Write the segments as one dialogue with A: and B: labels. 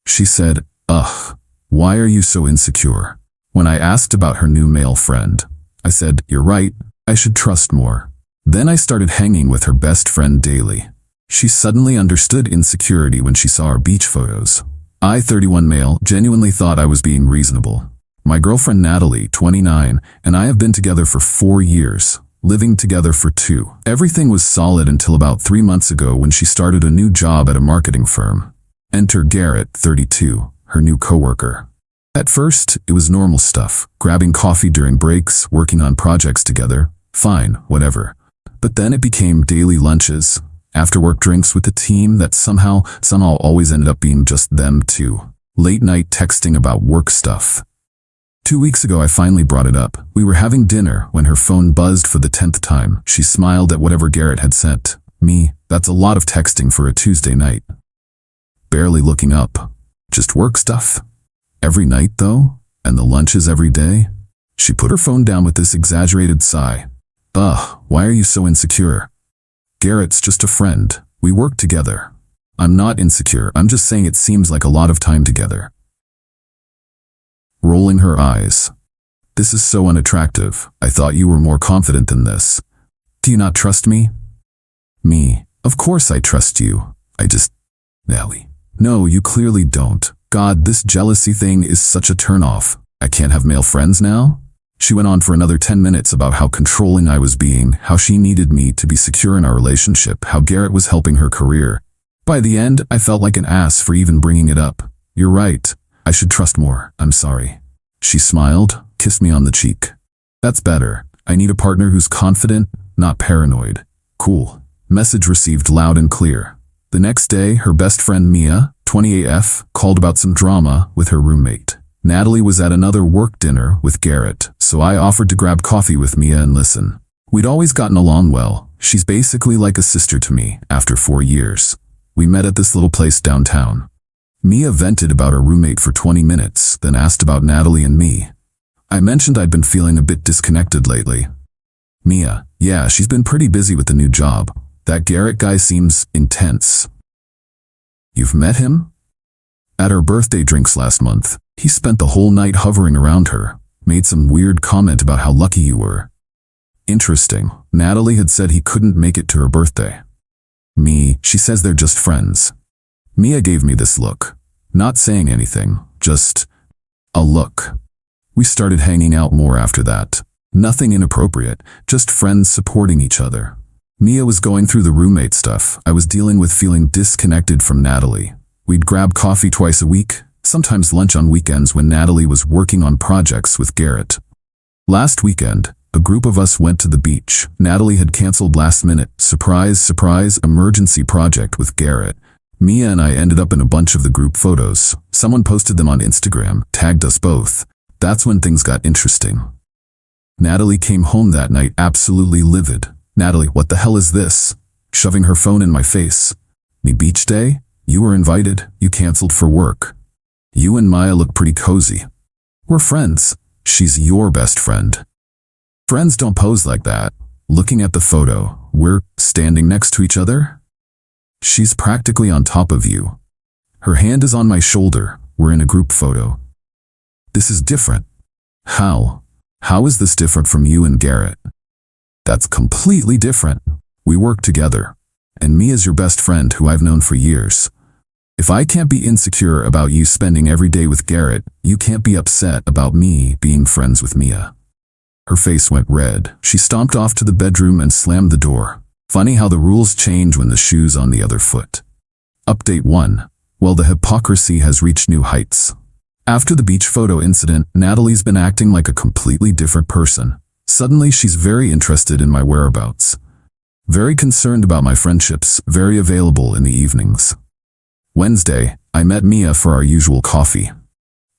A: She said, "Ugh, why are you so insecure?" When I asked about her new male friend, I said, "You're right, I should trust more." Then I started hanging with her best friend daily. She suddenly understood insecurity when she saw our beach photos. I, 31 male, genuinely thought I was being reasonable. My girlfriend Natalie, 29, and I have been together for 4 years, living together for 2. Everything was solid until about 3 months ago when she started a new job at a marketing firm. Enter Garrett, 32, her new coworker. At first, it was normal stuff, grabbing coffee during breaks, working on projects together, fine, whatever. But then it became daily lunches, after-work drinks with the team that somehow always ended up being just them two. Late night texting about work stuff. 2 weeks ago I finally brought it up. We were having dinner when her phone buzzed for the 10th time. She smiled at whatever Garrett had sent me. That's a lot of texting for a Tuesday night. Barely looking up. Just work stuff. Every night though? And the lunches every day? She put her phone down with this exaggerated sigh. Ugh, why are you so insecure? Garrett's just a friend. We work together. I'm not insecure, I'm just saying it seems like a lot of time together. Rolling her eyes. This is so unattractive. I thought you were more confident than this. Do you not trust me? Me. Of course I trust you. Nelly. No, you clearly don't. God, this jealousy thing is such a turnoff. I can't have male friends now? She went on for another 10 minutes about how controlling I was being, how she needed me to be secure in our relationship, how Garrett was helping her career. By the end, I felt like an ass for even bringing it up. You're right. I should trust more. I'm sorry. She smiled, kissed me on the cheek. That's better. I need a partner who's confident, not paranoid. Cool. Message received loud and clear. The next day, her best friend Mia, 28F, called about some drama with her roommate. Natalie was at another work dinner with Garrett, so I offered to grab coffee with Mia and listen. We'd always gotten along well. She's basically like a sister to me, after 4 years. We met at this little place downtown. Mia vented about her roommate for 20 minutes, then asked about Natalie and me. I mentioned I'd been feeling a bit disconnected lately. Mia, yeah, she's been pretty busy with the new job. That Garrett guy seems intense. You've met him? At her birthday drinks last month, he spent the whole night hovering around her, made some weird comment about how lucky you were. Interesting. Natalie had said he couldn't make it to her birthday. Me, she says they're just friends. Mia gave me this look. Not saying anything, just a look. We started hanging out more after that. Nothing inappropriate, just friends supporting each other. Mia was going through the roommate stuff. I was dealing with feeling disconnected from Natalie. We'd grab coffee twice a week, sometimes lunch on weekends when Natalie was working on projects with Garrett. Last weekend, a group of us went to the beach. Natalie had canceled last minute, surprise, emergency project with Garrett. Mia and I ended up in a bunch of the group photos. Someone posted them on Instagram, tagged us both. That's when things got interesting. Natalie came home that night absolutely livid. Natalie, what the hell is this? Shoving her phone in my face. Me beach day? You were invited, you canceled for work. You and Maya look pretty cozy. We're friends. She's your best friend. Friends don't pose like that. Looking at the photo, we're standing next to each other? She's practically on top of you. Her hand is on my shoulder. We're in a group photo. This is different. How? How is this different from you and Garrett? That's completely different. We work together. And Mia's your best friend who I've known for years. If I can't be insecure about you spending every day with Garrett, you can't be upset about me being friends with Mia. Her face went red. She stomped off to the bedroom and slammed the door. Funny how the rules change when the shoe's on the other foot. Update 1. Well, the hypocrisy has reached new heights. After the beach photo incident, Natalie's been acting like a completely different person. Suddenly, she's very interested in my whereabouts. Very concerned about my friendships, very available in the evenings. Wednesday, I met Mia for our usual coffee.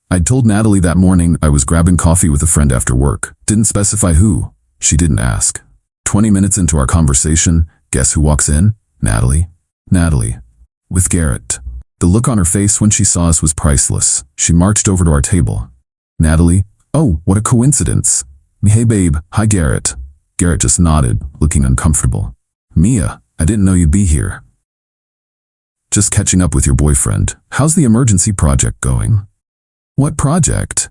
A: I'd told Natalie that morning I was grabbing coffee with a friend after work. Didn't specify who. She didn't ask. 20 minutes into our conversation, guess who walks in? Natalie. Natalie. With Garrett. The look on her face when she saw us was priceless. She marched over to our table. Natalie, oh, what a coincidence. Hey babe, hi Garrett. Garrett just nodded, looking uncomfortable. Mia, I didn't know you'd be here. Just catching up with your boyfriend. How's the emergency project going? What project?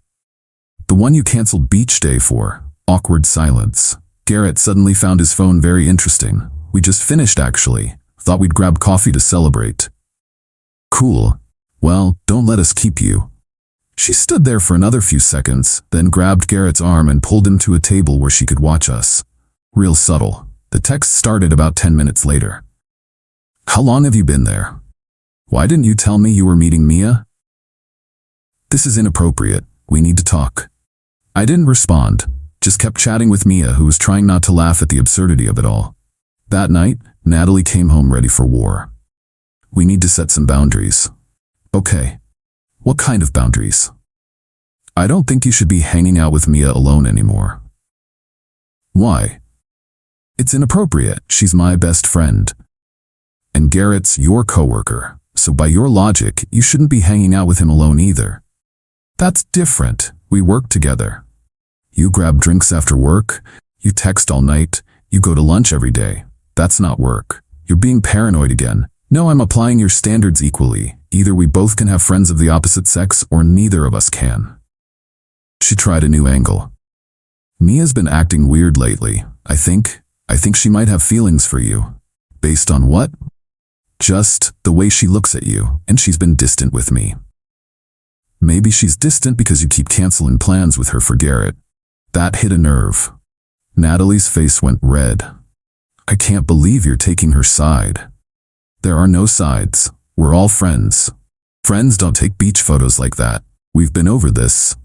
A: The one you canceled beach day for. Awkward silence. Garrett suddenly found his phone very interesting. We just finished actually. Thought we'd grab coffee to celebrate. Cool. Well, don't let us keep you. She stood there for another few seconds, then grabbed Garrett's arm and pulled him to a table where she could watch us. Real subtle. The text started about 10 minutes later. How long have you been there? Why didn't you tell me you were meeting Mia? This is inappropriate. We need to talk. I didn't respond, just kept chatting with Mia, who was trying not to laugh at the absurdity of it all. That night, Natalie came home ready for war. We need to set some boundaries. Okay. What kind of boundaries? I don't think you should be hanging out with Mia alone anymore. Why? It's inappropriate. She's my best friend. And Garrett's your coworker, so by your logic, you shouldn't be hanging out with him alone either. That's different. We work together. You grab drinks after work, you text all night, you go to lunch every day. That's not work. You're being paranoid again. No, I'm applying your standards equally. Either we both can have friends of the opposite sex or neither of us can. She tried a new angle. Mia's been acting weird lately. I think she might have feelings for you. Based on what? Just the way she looks at you, and she's been distant with me. Maybe she's distant because you keep canceling plans with her for Garrett. That hit a nerve. Natalie's face went red. I can't believe you're taking her side. There are no sides. We're all friends. Friends don't take beach photos like that. We've been over this.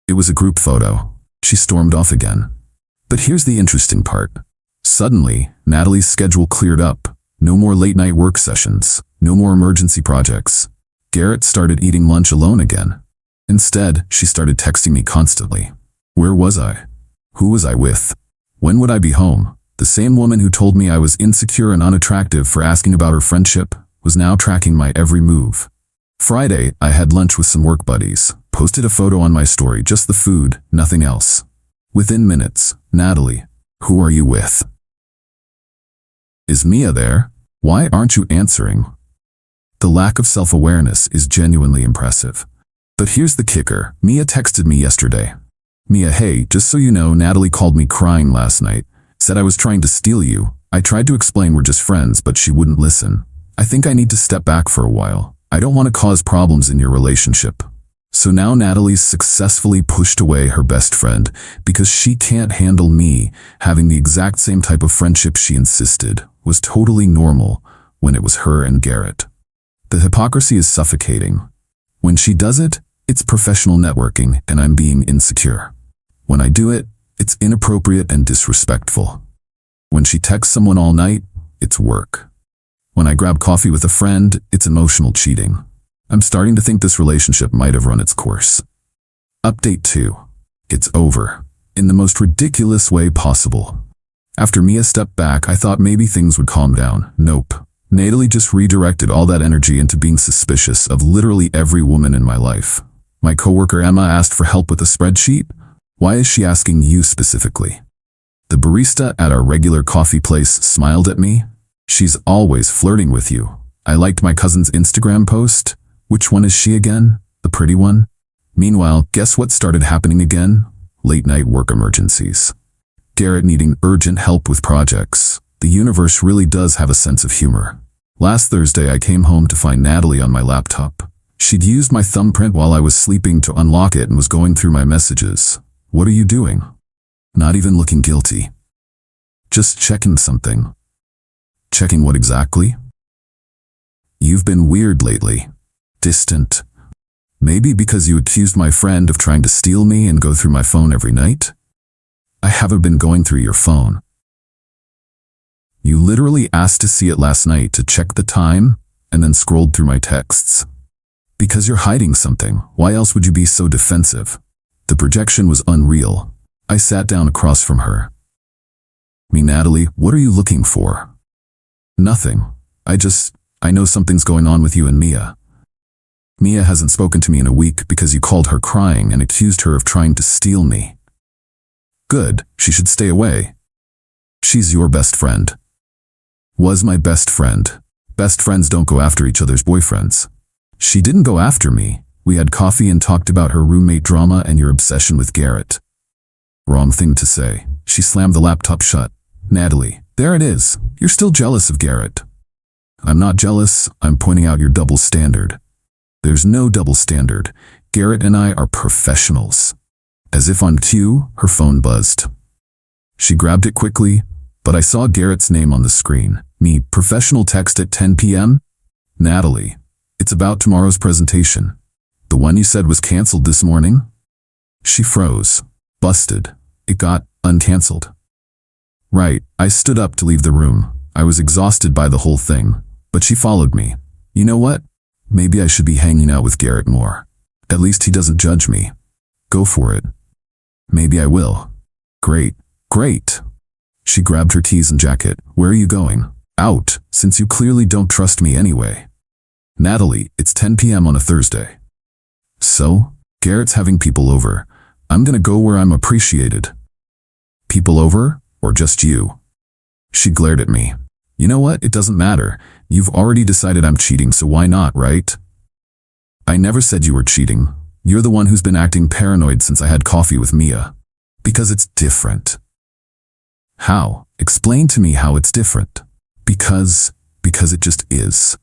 A: It was a group photo. She stormed off again. But here's the interesting part. Suddenly, Natalie's schedule cleared up. No more late-night work sessions. No more emergency projects. Garrett started eating lunch alone again. Instead, she started texting me constantly. Where was I? Who was I with? When would I be home? The same woman who told me I was insecure and unattractive for asking about her friendship was now tracking my every move. Friday, I had lunch with some work buddies. Posted a photo on my story, just the food, nothing else. Within minutes, Natalie, who are you with? Is Mia there? Why aren't you answering? The lack of self-awareness is genuinely impressive. But here's the kicker. Mia texted me yesterday. Mia, hey, just so you know, Natalie called me crying last night. Said I was trying to steal you. I tried to explain we're just friends, but she wouldn't listen. I think I need to step back for a while. I don't want to cause problems in your relationship. So now Natalie's successfully pushed away her best friend because she can't handle me having the exact same type of friendship she insisted was totally normal when it was her and Garrett. The hypocrisy is suffocating. When she does it, it's professional networking and I'm being insecure. When I do it, it's inappropriate and disrespectful. When she texts someone all night, it's work. When I grab coffee with a friend, it's emotional cheating. I'm starting to think this relationship might have run its course. Update 2. It's over. In the most ridiculous way possible. After Mia stepped back, I thought maybe things would calm down. Nope. Natalie just redirected all that energy into being suspicious of literally every woman in my life. My coworker Emma asked for help with a spreadsheet. Why is she asking you specifically? The barista at our regular coffee place smiled at me. She's always flirting with you. I liked my cousin's Instagram post. Which one is she again? The pretty one? Meanwhile, guess what started happening again? Late-night work emergencies. Garrett needing urgent help with projects. The universe really does have a sense of humor. Last Thursday, I came home to find Natalie on my laptop. She'd used my thumbprint while I was sleeping to unlock it and was going through my messages. What are you doing? Not even looking guilty. Just checking something. Checking what exactly? You've been weird lately. Distant. Maybe because you accused my friend of trying to steal me and go through my phone every night? I haven't been going through your phone. You literally asked to see it last night to check the time and then scrolled through my texts. Because you're hiding something. Why else would you be so defensive? The projection was unreal. I sat down across from her. Me, Natalie, what are you looking for? Nothing. I know something's going on with you and Mia. Mia hasn't spoken to me in a week because you called her crying and accused her of trying to steal me. Good, she should stay away. She's your best friend. Was my best friend. Best friends don't go after each other's boyfriends. She didn't go after me. We had coffee and talked about her roommate drama and your obsession with Garrett. Wrong thing to say. She slammed the laptop shut. Natalie, there it is. You're still jealous of Garrett. I'm not jealous. I'm pointing out your double standard. There's no double standard. Garrett and I are professionals. As if on cue, her phone buzzed. She grabbed it quickly, but I saw Garrett's name on the screen. Me, professional text at 10 p.m.? Natalie, it's about tomorrow's presentation. The one you said was canceled this morning? She froze. Busted. It got uncanceled. Right, I stood up to leave the room. I was exhausted by the whole thing, but she followed me. You know what? Maybe I should be hanging out with Garrett more. At least he doesn't judge me. Go for it. Maybe I will. Great, great. She grabbed her keys and jacket. Where are you going? Out, since you clearly don't trust me anyway. Natalie, it's 10 p.m. on a Thursday. So, Garrett's having people over. I'm gonna go where I'm appreciated. People over, or just you? She glared at me. You know what? It doesn't matter. You've already decided I'm cheating, so why not, right? I never said you were cheating. You're the one who's been acting paranoid since I had coffee with Mia. Because it's different. How? Explain to me how it's different. Because it just is.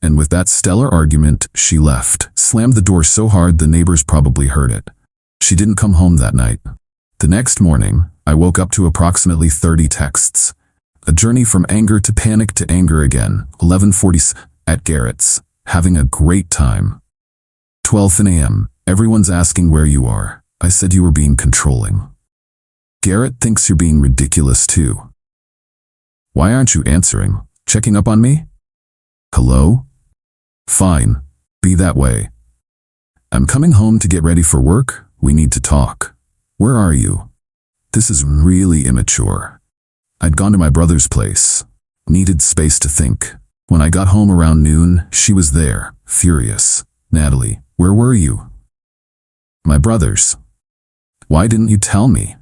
A: And with that stellar argument, she left, slammed the door so hard the neighbors probably heard it. She didn't come home that night. The next morning, I woke up to approximately 30 texts. A journey from anger to panic to anger again. 11:40 at Garrett's. Having a great time. 12 a.m. Everyone's asking where you are. I said you were being controlling. Garrett thinks you're being ridiculous too. Why aren't you answering? Checking up on me? Hello? Fine. Be that way. I'm coming home to get ready for work. We need to talk. Where are you? This is really immature. I'd gone to my brother's place. Needed space to think. When I got home around noon, she was there, furious. Natalie, where were you? My brother's. Why didn't you tell me?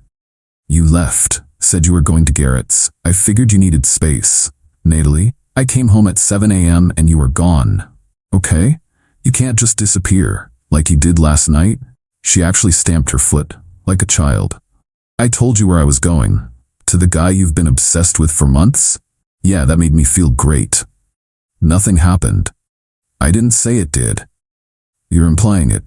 A: You left, said you were going to Garrett's. I figured you needed space. Natalie, I came home at 7 a.m. and you were gone. Okay? You can't just disappear, like you did last night. She actually stamped her foot, like a child. I told you where I was going. To the guy you've been obsessed with for months? Yeah, that made me feel great. Nothing happened. I didn't say it did. You're implying it.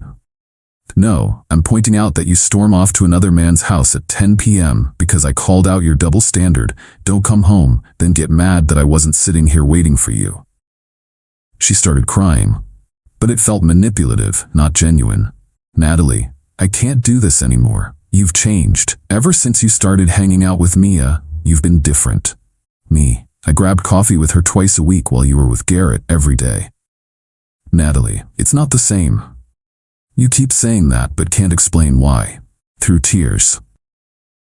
A: No, I'm pointing out that you storm off to another man's house at 10 p.m. because I called out your double standard. Don't come home, then get mad that I wasn't sitting here waiting for you. She started crying, but it felt manipulative, not genuine. Natalie, I can't do this anymore. You've changed. Ever since you started hanging out with Mia, you've been different. Me, I grabbed coffee with her twice a week while you were with Garrett every day. Natalie, it's not the same. You keep saying that but can't explain why. Through tears.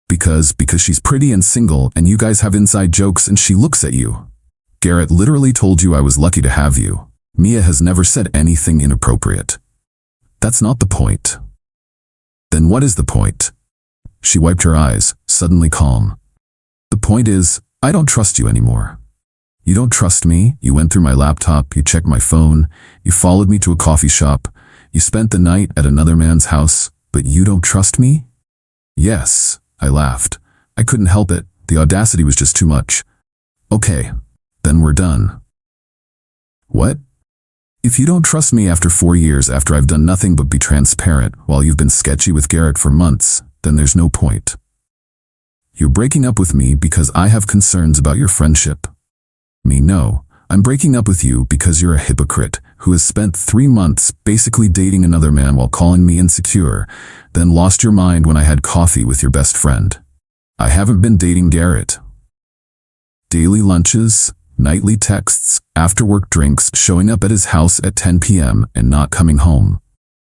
A: Because she's pretty and single and you guys have inside jokes and she looks at you. Garrett literally told you I was lucky to have you. Mia has never said anything inappropriate. That's not the point. Then what is the point? She wiped her eyes, suddenly calm. The point is, I don't trust you anymore. You don't trust me, you went through my laptop, you checked my phone, you followed me to a coffee shop, you spent the night at another man's house, but you don't trust me? Yes, I laughed. I couldn't help it, the audacity was just too much. Okay, then we're done. What? If you don't trust me after 4 years after I've done nothing but be transparent while you've been sketchy with Garrett for months, then there's no point. You're breaking up with me because I have concerns about your friendship. Me, no. I'm breaking up with you because you're a hypocrite who has spent 3 months basically dating another man while calling me insecure, then lost your mind when I had coffee with your best friend. I haven't been dating Garrett. Daily lunches, nightly texts, after-work drinks, showing up at his house at 10 p.m. and not coming home.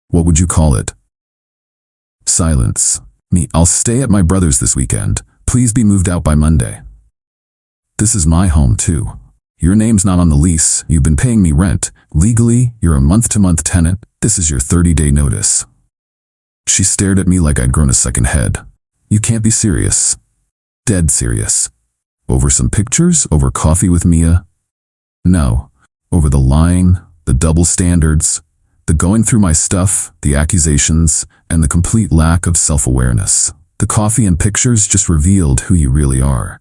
A: What would you call it? Silence. Me, I'll stay at my brother's this weekend. Please be moved out by Monday. This is my home too. Your name's not on the lease. You've been paying me rent. Legally, you're a month-to-month tenant. This is your 30-day notice. She stared at me like I'd grown a second head. You can't be serious. Dead serious. Over some pictures? Over coffee with Mia? No. Over the lying, the double standards, the going through my stuff, the accusations, and the complete lack of self-awareness. The coffee and pictures just revealed who you really are.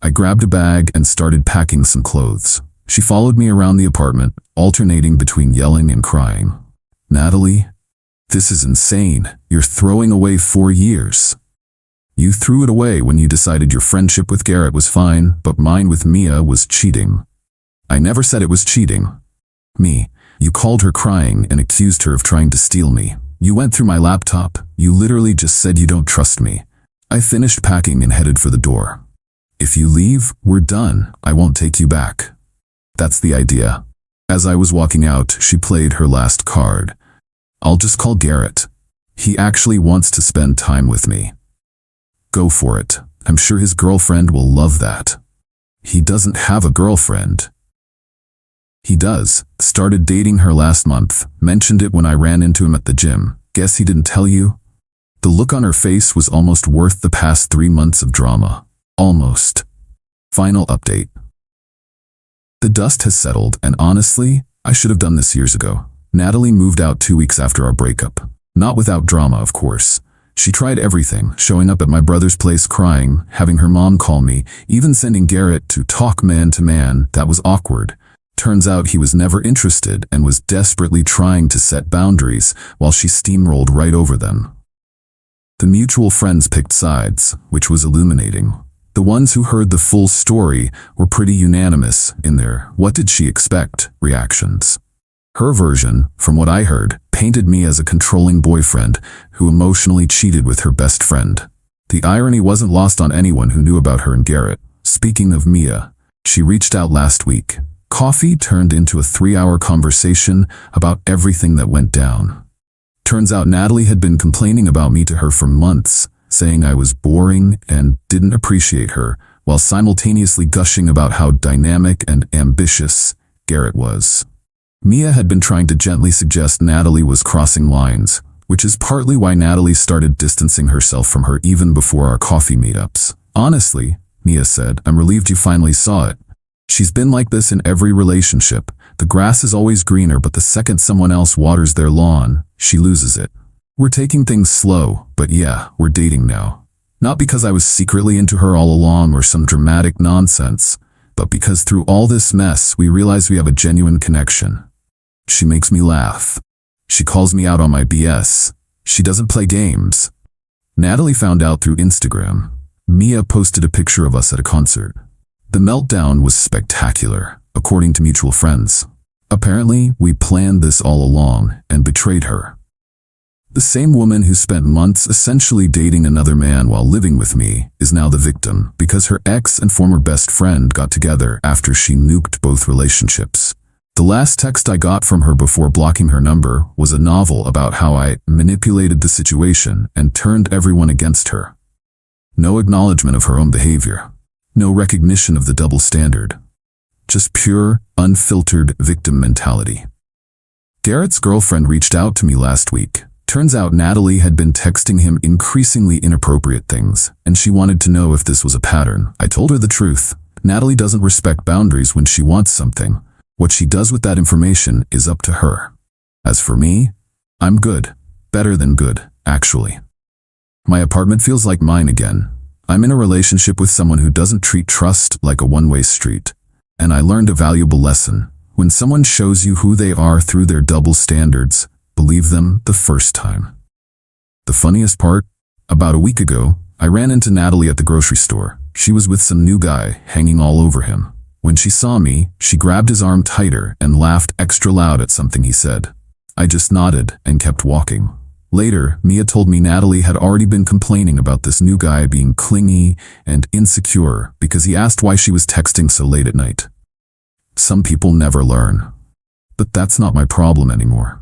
A: I grabbed a bag and started packing some clothes. She followed me around the apartment, alternating between yelling and crying. Natalie, this is insane. You're throwing away 4 years. You threw it away when you decided your friendship with Garrett was fine, but mine with Mia was cheating. I never said it was cheating. You called her crying and accused her of trying to steal me. You went through my laptop. You literally just said you don't trust me. I finished packing and headed for the door. If you leave, we're done. I won't take you back. That's the idea. As I was walking out, she played her last card. I'll just call Garrett. He actually wants to spend time with me. Go for it. I'm sure his girlfriend will love that. He doesn't have a girlfriend. He does. Started dating her last month. Mentioned it when I ran into him at the gym. Guess he didn't tell you? The look on her face was almost worth the past 3 months of drama. Almost. Final update. The dust has settled, and honestly, I should have done this years ago. Natalie moved out 2 weeks after our breakup. Not without drama, of course. She tried everything, showing up at my brother's place crying, having her mom call me, even sending Garrett to talk man to man. That was awkward. Turns out he was never interested and was desperately trying to set boundaries while she steamrolled right over them. The mutual friends picked sides, which was illuminating. The ones who heard the full story were pretty unanimous in their "what did she expect" reactions. Her version, from what I heard, painted me as a controlling boyfriend who emotionally cheated with her best friend. The irony wasn't lost on anyone who knew about her and Garrett. Speaking of Mia, she reached out last week. Coffee turned into a 3-hour conversation about everything that went down. Turns out Natalie had been complaining about me to her for months, saying I was boring and didn't appreciate her, while simultaneously gushing about how dynamic and ambitious Garrett was. Mia had been trying to gently suggest Natalie was crossing lines, which is partly why Natalie started distancing herself from her even before our coffee meetups. Honestly, Mia said, I'm relieved you finally saw it. She's been like this in every relationship. The grass is always greener, but the second someone else waters their lawn, she loses it. We're taking things slow, but yeah, we're dating now. Not because I was secretly into her all along or some dramatic nonsense, but because through all this mess, we realize we have a genuine connection. She makes me laugh. She calls me out on my BS. She doesn't play games. Natalie found out through Instagram. Mia posted a picture of us at a concert. The meltdown was spectacular, according to mutual friends. Apparently, we planned this all along and betrayed her. The same woman who spent months essentially dating another man while living with me is now the victim because her ex and former best friend got together after she nuked both relationships. The last text I got from her before blocking her number was a novel about how I manipulated the situation and turned everyone against her. No acknowledgement of her own behavior. No recognition of the double standard. Just pure, unfiltered victim mentality. Garrett's girlfriend reached out to me last week. Turns out Natalie had been texting him increasingly inappropriate things, and she wanted to know if this was a pattern. I told her the truth. Natalie doesn't respect boundaries when she wants something. What she does with that information is up to her. As for me, I'm good. Better than good, actually. My apartment feels like mine again. I'm in a relationship with someone who doesn't treat trust like a one-way street. And I learned a valuable lesson. When someone shows you who they are through their double standards, believe them the first time. The funniest part? About a week ago, I ran into Natalie at the grocery store. She was with some new guy, hanging all over him. When she saw me, she grabbed his arm tighter and laughed extra loud at something he said. I just nodded and kept walking. Later, Mia told me Natalie had already been complaining about this new guy being clingy and insecure because he asked why she was texting so late at night. Some people never learn. But that's not my problem anymore.